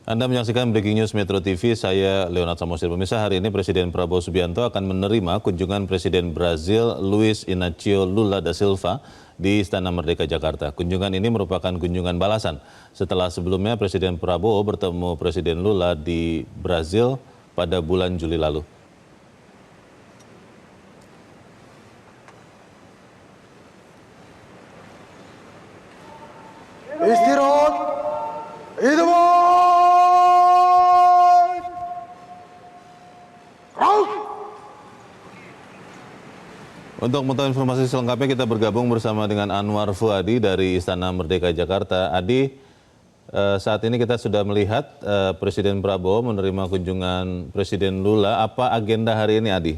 Anda menyaksikan Breaking News Metro TV, saya Leonard Samosir. Pemirsa, hari ini Presiden Prabowo Subianto akan menerima kunjungan Presiden Brazil Luiz Inácio Lula da Silva di Istana Merdeka Jakarta. Kunjungan ini merupakan kunjungan balasan setelah sebelumnya Presiden Prabowo bertemu Presiden Lula di Brazil pada bulan Juli lalu. Istirahat, hidup. Untuk mengetahui informasi selengkapnya kita bergabung bersama dengan Anwar Fuadi dari Istana Merdeka Jakarta. Adi, saat ini kita sudah melihat Presiden Prabowo menerima kunjungan Presiden Lula. Apa agenda hari ini, Adi?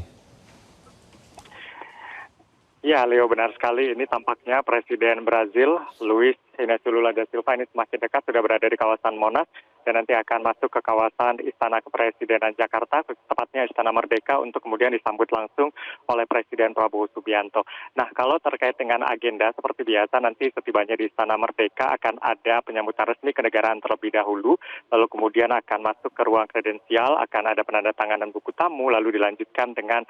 Ya, Leo, benar sekali. Ini tampaknya Presiden Brazil Luiz Inácio Lula da Silva ini semakin dekat, sudah berada di kawasan Monas dan nanti akan masuk ke kawasan Istana Kepresidenan Jakarta, tepatnya Istana Merdeka, untuk kemudian disambut langsung oleh Presiden Prabowo Subianto. Nah, kalau terkait dengan agenda, seperti biasa nanti setibanya di Istana Merdeka akan ada penyambutan resmi kenegaraan terlebih dahulu, lalu kemudian akan masuk ke ruang kredensial, akan ada penandatanganan buku tamu, lalu dilanjutkan dengan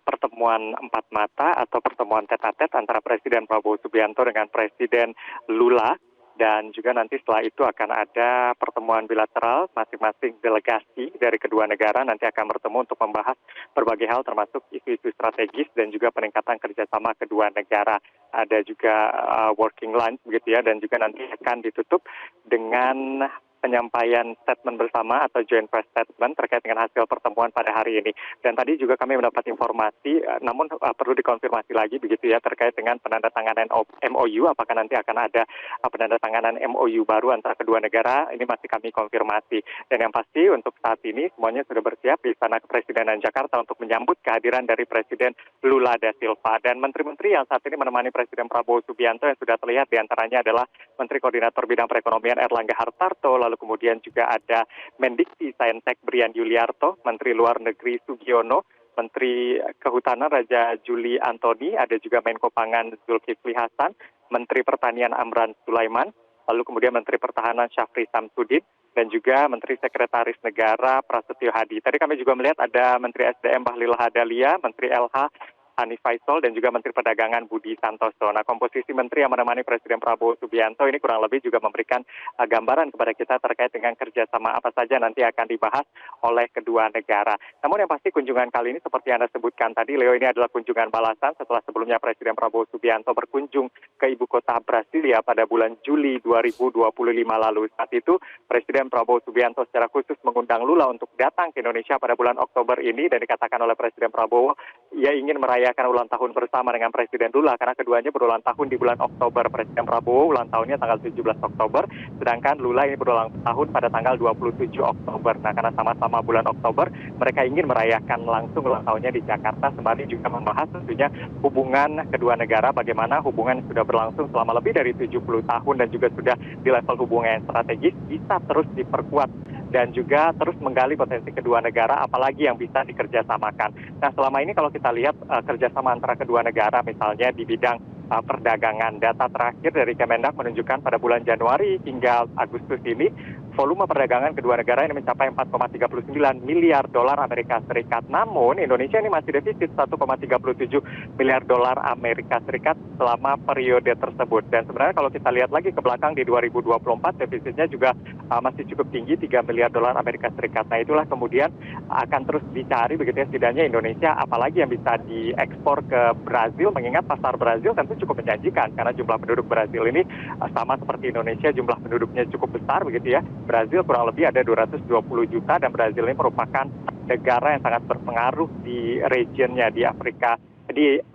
pertemuan empat mata atau pertemuan tete-a-tete antara Presiden Prabowo Subianto dengan Presiden Lula. Dan juga nanti setelah itu akan ada pertemuan bilateral, masing-masing delegasi dari kedua negara nanti akan bertemu untuk membahas berbagai hal termasuk isu-isu strategis dan juga peningkatan kerjasama kedua negara. Ada juga working lunch begitu ya, dan juga nanti akan ditutup dengan penyampaian statement bersama atau joint press statement terkait dengan hasil pertemuan pada hari ini. Dan tadi juga kami mendapat informasi, namun perlu dikonfirmasi lagi begitu ya, terkait dengan penandatanganan MOU, apakah nanti akan ada penandatanganan MOU baru antara kedua negara, ini masih kami konfirmasi. Dan yang pasti untuk saat ini semuanya sudah bersiap di Istana Kepresidenan Jakarta untuk menyambut kehadiran dari Presiden Lula da Silva. Dan menteri-menteri yang saat ini menemani Presiden Prabowo Subianto yang sudah terlihat diantaranya adalah Menteri Koordinator Bidang Perekonomian Erlangga Hartarto, lalu kemudian juga ada Mendikti Saintek Brian Yuliarto, Menteri Luar Negeri Sugiono, Menteri Kehutanan Raja Juli Antoni, ada juga Menko Pangan Zulkifli Hasan, Menteri Pertanian Amran Sulaiman, lalu kemudian Menteri Pertahanan Syafri Samsudin, dan juga Menteri Sekretaris Negara Prasetyo Hadi. Tadi kami juga melihat ada Menteri SDM Bahlil Lahadalia, Menteri LH Hanif Faisal, dan juga Menteri Perdagangan Budi Santoso. Nah, komposisi menteri yang menemani Presiden Prabowo Subianto ini kurang lebih juga memberikan gambaran kepada kita terkait dengan kerjasama apa saja nanti akan dibahas oleh kedua negara. Namun yang pasti kunjungan kali ini seperti Anda sebutkan tadi, Leo, ini adalah kunjungan balasan setelah sebelumnya Presiden Prabowo Subianto berkunjung ke ibu kota Brasilia pada bulan Juli 2025 lalu. Saat itu Presiden Prabowo Subianto secara khusus mengundang Lula untuk datang ke Indonesia pada bulan Oktober ini, dan dikatakan oleh Presiden Prabowo ia ingin merayakan ulang tahun bersama dengan Presiden Lula karena keduanya berulang tahun di bulan Oktober. Presiden Prabowo ulang tahunnya tanggal 17 Oktober, sedangkan Lula ini berulang tahun pada tanggal 27 Oktober. Nah, karena sama-sama bulan Oktober, mereka ingin merayakan langsung ulang tahunnya di Jakarta, sembari juga membahas tentunya hubungan kedua negara, bagaimana hubungan sudah berlangsung selama lebih dari 70 tahun dan juga sudah di level hubungan yang strategis bisa terus diperkuat dan juga terus menggali potensi kedua negara, apalagi yang bisa dikerjasamakan. Nah, selama ini kalau kita lihat kerjasama antara kedua negara, misalnya di bidang perdagangan, data terakhir dari Kemendak menunjukkan pada bulan Januari hingga Agustus ini, volume perdagangan kedua negara ini mencapai 4,39 miliar dolar Amerika Serikat. Namun Indonesia ini masih defisit 1,37 miliar dolar Amerika Serikat selama periode tersebut. Dan sebenarnya kalau kita lihat lagi ke belakang di 2024, defisitnya juga masih cukup tinggi, 3 miliar dolar Amerika Serikat. Nah, itulah kemudian akan terus dicari begitu ya, setidaknya Indonesia apalagi yang bisa diekspor ke Brazil, mengingat pasar Brazil tentu cukup menjanjikan karena jumlah penduduk Brazil ini sama seperti Indonesia, jumlah penduduknya cukup besar begitu ya. Brazil kurang lebih ada 220 juta, dan Brazil ini merupakan negara yang sangat berpengaruh di regionnya, di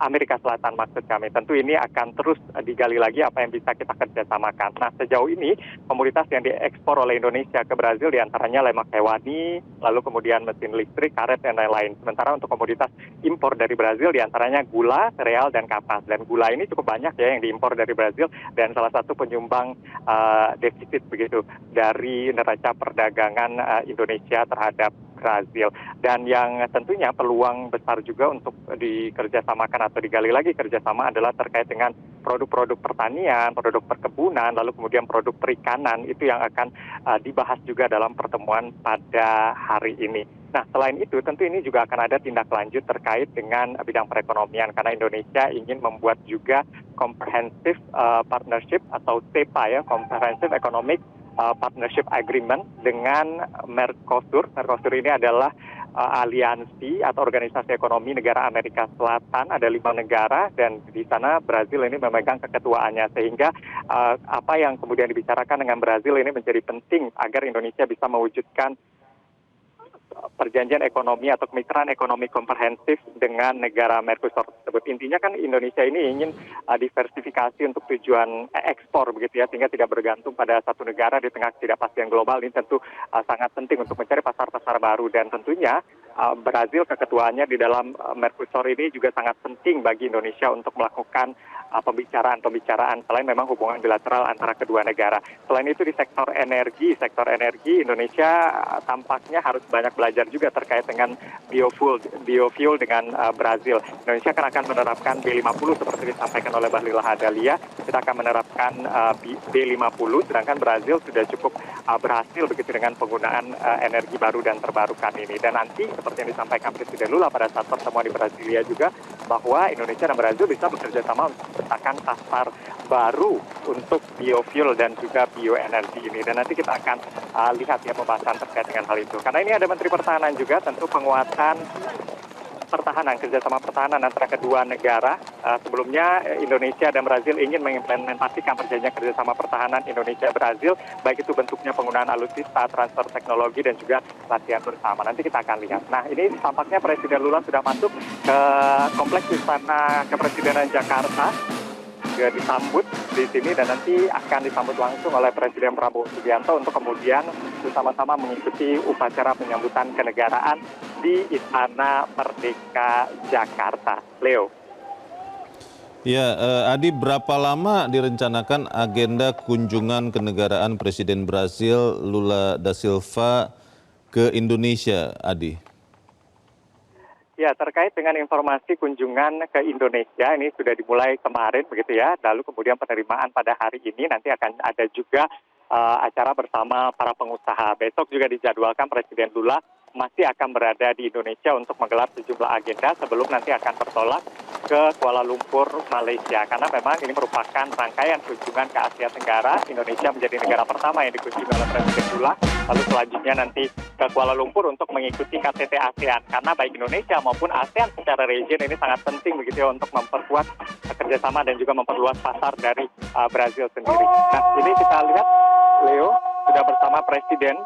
Amerika Selatan maksud kami. Tentu ini akan terus digali lagi apa yang bisa kita kerjasamakan. Nah, sejauh ini komoditas yang diekspor oleh Indonesia ke Brazil diantaranya lemak hewani, lalu kemudian mesin listrik, karet, dan lain-lain. Sementara untuk komoditas impor dari Brazil diantaranya gula, sereal, dan kapas. Dan gula ini cukup banyak ya yang diimpor dari Brazil, dan salah satu penyumbang defisit begitu dari neraca perdagangan Indonesia terhadap Brazil. Dan yang tentunya peluang besar juga untuk dikerjasamakan atau digali lagi kerjasama adalah terkait dengan produk-produk pertanian, produk perkebunan, lalu kemudian produk perikanan itu yang akan dibahas juga dalam pertemuan pada hari ini. Nah, selain itu tentu ini juga akan ada tindak lanjut terkait dengan bidang perekonomian karena Indonesia ingin membuat juga comprehensive partnership atau CEPA ya, Comprehensive Economic Partnership Agreement dengan Mercosur. Mercosur ini adalah aliansi atau organisasi ekonomi negara Amerika Selatan. Ada 5 negara dan di sana Brazil ini memegang keketuaannya sehingga apa yang kemudian dibicarakan dengan Brazil ini menjadi penting agar Indonesia bisa mewujudkan perjanjian ekonomi atau kemitraan ekonomi komprehensif dengan negara Mercosur tersebut. Intinya kan Indonesia ini ingin diversifikasi untuk tujuan ekspor begitu ya, sehingga tidak bergantung pada satu negara di tengah ketidakpastian global. Ini tentu sangat penting untuk mencari pasar-pasar baru dan tentunya Brazil keketuaannya di dalam Mercosur ini juga sangat penting bagi Indonesia untuk melakukan pembicaraan selain memang hubungan bilateral antara kedua negara. Selain itu di sektor energi Indonesia tampaknya harus banyak belajar juga terkait dengan biofuel dengan Brazil. Indonesia akan menerapkan B50 seperti disampaikan oleh Bahlil Lahadalia. Kita akan menerapkan B50, sedangkan Brazil sudah cukup berhasil begitu dengan penggunaan energi baru dan terbarukan ini. Dan nanti seperti yang disampaikan Presiden Lula pada saat pertemuan di Brasilia juga bahwa Indonesia dan Brazil bisa bekerja sama untuk menciptakan pasar baru untuk biofuel dan juga bioenergi ini. Dan nanti kita akan lihat ya pembahasan terkait dengan hal itu. Karena ini ada Menteri Pertahanan juga, tentu penguatan pertahanan, kerjasama pertahanan antara kedua negara. Sebelumnya Indonesia dan Brazil ingin mengimplementasikan perjanjian kerjasama pertahanan Indonesia-Brazil, baik itu bentuknya penggunaan alutsista, transfer teknologi, dan juga latihan bersama. Nanti kita akan lihat. Nah, ini tampaknya Presiden Lula sudah masuk ke kompleks Istana Kepresidenan Jakarta, juga disambut di sini dan nanti akan disambut langsung oleh Presiden Prabowo Subianto untuk kemudian bersama-sama mengikuti upacara penyambutan kenegaraan di Istana Merdeka Jakarta. Leo. Ya, Adi, berapa lama direncanakan agenda kunjungan kenegaraan Presiden Brasil Lula da Silva ke Indonesia, Adi? Ya, terkait dengan informasi kunjungan ke Indonesia ini sudah dimulai kemarin begitu ya. Lalu kemudian penerimaan pada hari ini nanti akan ada juga acara bersama para pengusaha. Besok juga dijadwalkan Presiden Lula masih akan berada di Indonesia untuk menggelar sejumlah agenda sebelum nanti akan bertolak ke Kuala Lumpur, Malaysia. Karena memang ini merupakan rangkaian kunjungan ke Asia Tenggara. Indonesia menjadi negara pertama yang dikunjungi oleh Presiden Lula. Lalu selanjutnya nanti ke Kuala Lumpur untuk mengikuti KTT ASEAN. Karena baik Indonesia maupun ASEAN secara region ini sangat penting begitu ya untuk memperkuat kerjasama dan juga memperluas pasar dari Brazil sendiri. Nah, ini kita lihat Leo sudah bersama Presiden.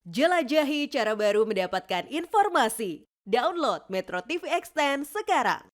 Jelajahi cara baru mendapatkan informasi. Download Metro TV Extend sekarang.